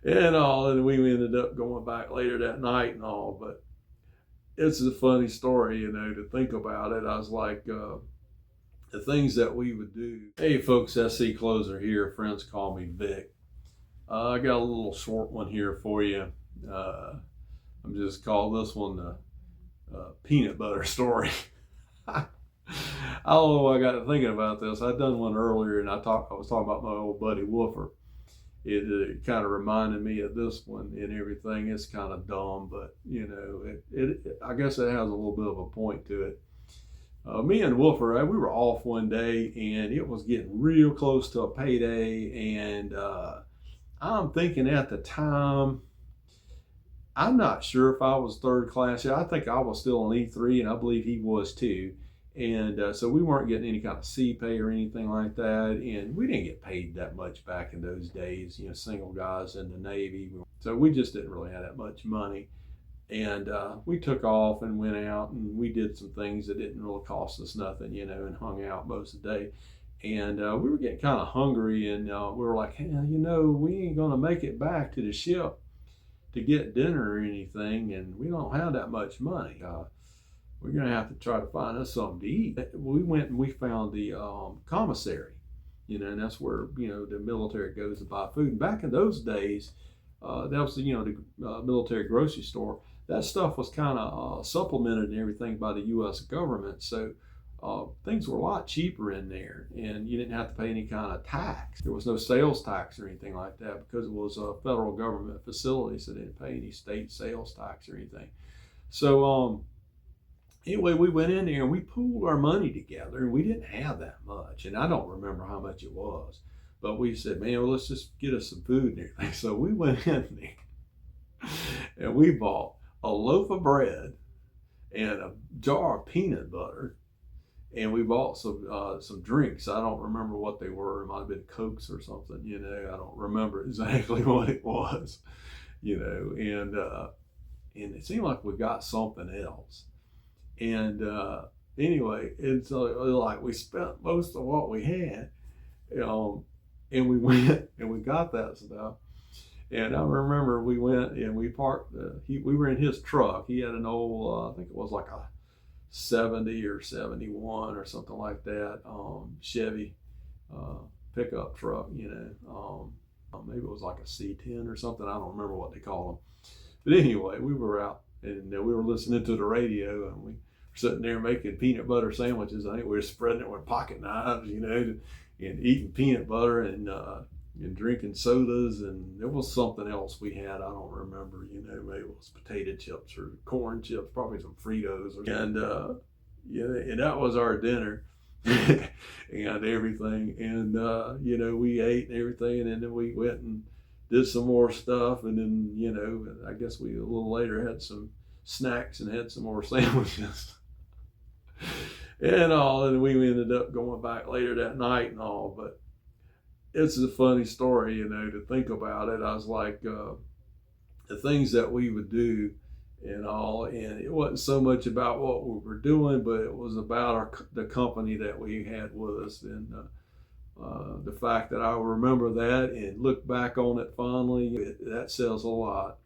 and all, and we ended up going back later that night and all. But it's a funny story, to think about it. I was like, the things that we would do. Hey, folks, SC Closer here. Friends call me Vic. I got a little short one here for you. I'm just call this one the peanut butter story. I don't know why I got to thinking about this. I'd done one earlier, and I was talking about my old buddy Woofer. It kind of reminded me of this one and everything. It's kind of dumb, but I guess it has a little bit of a point to it. Me and Woofer, we were off one day, and it was getting real close to a payday, and I'm thinking at the time, I'm not sure if I was third class. I think I was still on E3, and I believe he was too. And so we weren't getting any kind of C pay or anything like that. And we didn't get paid that much back in those days, single guys in the Navy. So we just didn't really have that much money. And we took off and went out, and we did some things that didn't really cost us nothing, and hung out most of the day. And we were getting kind of hungry, and we were like, hey, we ain't going to make it back to the ship to get dinner or anything, and we don't have that much money. We're going to have to try to find us something to eat. We went and we found the commissary, and that's where, the military goes to buy food. And back in those days, that was the military grocery store. That stuff was kind of supplemented and everything by the U.S. government. So things were a lot cheaper in there, and you didn't have to pay any kind of tax. There was no sales tax or anything like that because it was a federal government facility, so they didn't pay any state sales tax or anything. So anyway, we went in there and we pooled our money together, and we didn't have that much, and I don't remember how much it was. But we said, man, well, let's just get us some food and everything. So we went in there and we bought a loaf of bread and a jar of peanut butter, and we bought some drinks. I don't remember what they were. It might have been Cokes or something. I don't remember exactly what it was. And it seemed like we got something else. And anyway, it's like we spent most of what we had, and we went and we got that stuff. And I remember we went and we parked. We were in his truck. He had an old, I think it was like a 70 or 71 or something like that, Chevy pickup truck. Maybe it was like a C10 or something. I don't remember what they call them. But anyway, we were out and we were listening to the radio, and we were sitting there making peanut butter sandwiches. I think we were spreading it with pocket knives, and eating peanut butter and drinking sodas, and there was something else we had. I don't remember, maybe it was potato chips or corn chips, probably some Fritos, and and that was our dinner and everything. And we ate and everything, and then we went and did some more stuff, and then I guess we a little later had some snacks and had some more sandwiches and all, and we ended up going back later that night and all. But it's a funny story, to think about it. I was like, the things that we would do and all, and it wasn't so much about what we were doing, but it was about the company that we had with us, and the fact that I remember that and look back on it fondly, that says a lot.